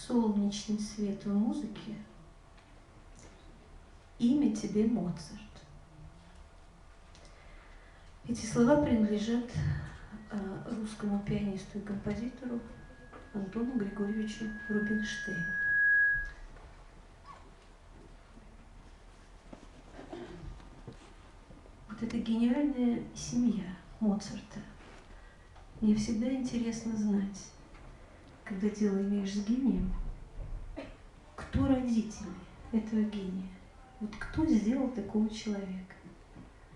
солнечный свет в музыке, имя тебе Моцарт. Эти слова принадлежат русскому пианисту и композитору Антону Григорьевичу Рубинштейну. Вот эта гениальная семья Моцарта. Мне всегда интересно знать, когда дело имеешь с гением, кто родители этого гения. Вот кто сделал такого человека?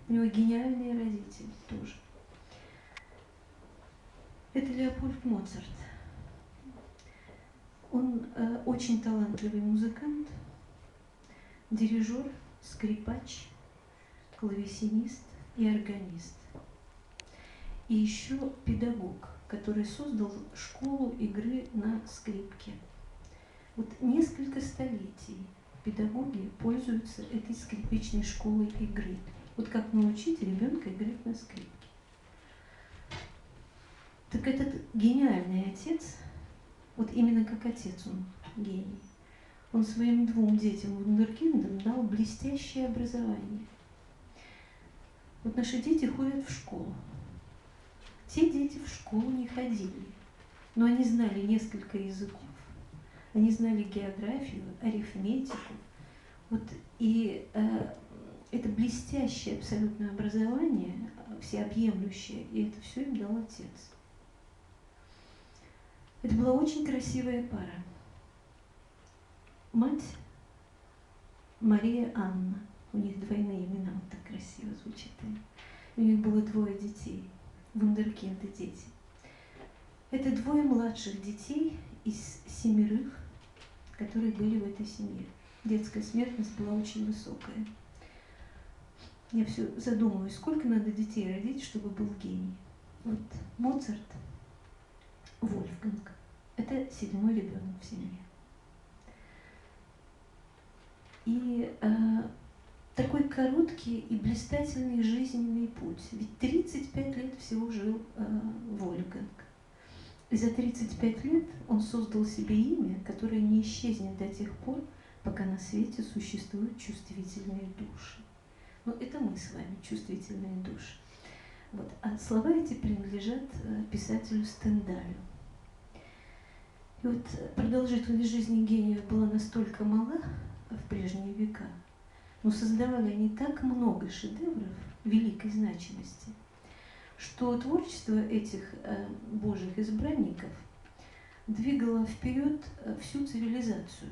У него гениальные родители тоже. Это Леопольд Моцарт. Он очень талантливый музыкант, дирижер, скрипач, клавесинист и органист. И еще педагог, который создал школу игры на скрипке. Вот несколько столетий педагоги пользуются этой скрипичной школой игры. Вот как научить ребенка играть на скрипке. Так этот гениальный отец, вот именно как отец он гений, он своим двум детям вундеркиндам дал блестящее образование. Вот наши дети ходят в школу. Те дети в школу не ходили, но они знали несколько языков, они знали географию, арифметику. Вот, и это блестящее абсолютное образование, всеобъемлющее, и это все им дал отец. Это была очень красивая пара. Мать Мария Анна, у них двойные имена, вот так красиво звучит. У них было 2 детей, вундеркинды дети. Это 2 младших детей из 7, которые были в этой семье. Детская смертность была очень высокая. Я все задумываюсь, сколько надо детей родить, чтобы был гений. Вот Моцарт, Вольфганг. Это 7-й ребенок в семье. И такой короткий и блистательный жизненный путь. Ведь 35 лет всего жил Вольфганг. И за 35 лет он создал себе имя, которое не исчезнет до тех пор, пока на свете существуют чувствительные души. Но это мы с вами, чувствительные души. Вот. А слова эти принадлежат писателю Стендалю. И вот продолжительность жизни гения была настолько мала в прежние века, но создавали они так много шедевров великой значимости, что творчество этих божьих избранников двигало вперед всю цивилизацию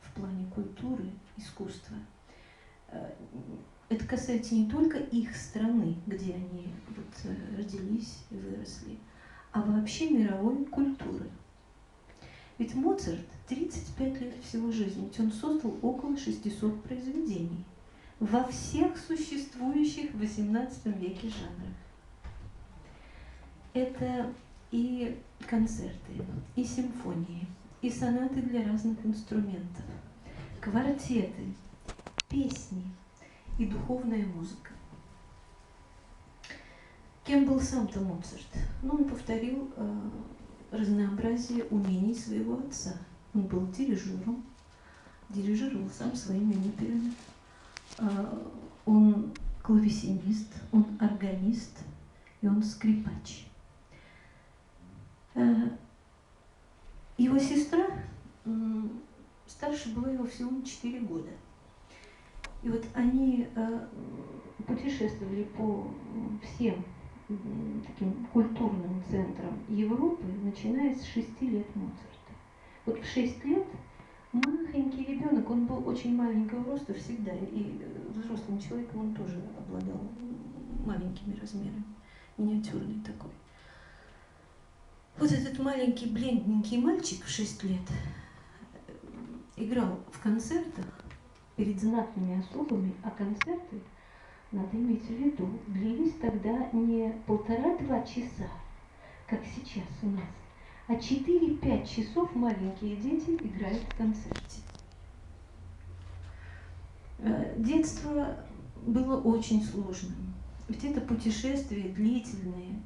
в плане культуры, искусства. Это касается не только их страны, где они вот родились и выросли, а вообще мировой культуры. Ведь Моцарт 35 лет всего жизни, ведь он создал около 600 произведений во всех существующих в XVIII веке жанрах. Это и концерты, и симфонии, и сонаты для разных инструментов, квартеты, песни и духовная музыка. Кем был сам-то Моцарт? Ну, он повторил разнообразие умений своего отца. Он был дирижером, дирижировал сам своими операми. Он клавесинист, он органист и он скрипач. Его сестра старше была его всего на 4 года. И вот они путешествовали по всем таким культурным центрам Европы, начиная с 6 лет Моцарта. Вот в 6 лет маленький ребенок, он был очень маленького роста всегда, и взрослым человеком он тоже обладал маленькими размерами, миниатюрный такой. Вот этот маленький бледненький мальчик в 6 лет играл в концертах перед знатными особами, а концерты, надо иметь в виду, длились тогда не 1,5-2 часа, как сейчас у нас, а 4-5 часов маленькие дети играют в концерте. Детство было очень сложным, ведь это путешествия длительные,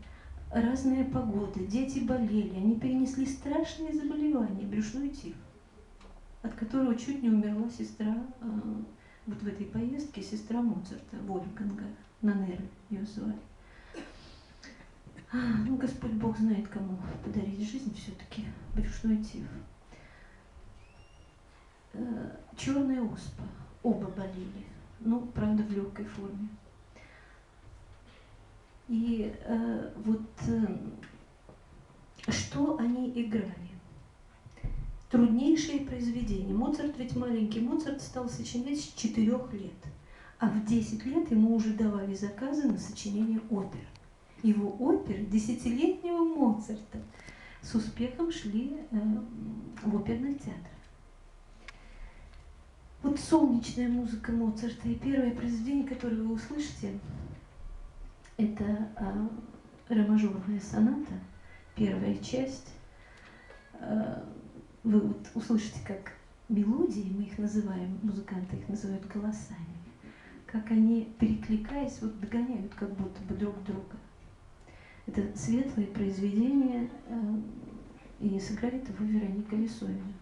разные погоды, дети болели, они перенесли страшные заболевания, брюшной тиф, от которого чуть не умерла сестра, вот в этой поездке сестра Моцарта, Вольфганга, Нанеры ее звали. Ну, Господь Бог знает, кому подарить жизнь все-таки, брюшной тиф. Черная оспа, оба болели, ну, правда, в легкой форме. И что они играли? Труднейшие произведения. Моцарт ведь маленький. Моцарт стал сочинять с 4 лет. А в 10 лет ему уже давали заказы на сочинение опер. Его оперы 10-летнего Моцарта с успехом шли в оперный театр. Вот солнечная музыка Моцарта и первое произведение, которое вы услышите, это ре-мажорная соната, первая часть. Вы вот услышите, как мелодии, мы их называем, музыканты их называют голосами, как они, перекликаясь, вот догоняют как будто бы друг друга. Это светлое произведение, и сыграет его Вероника Лисовина.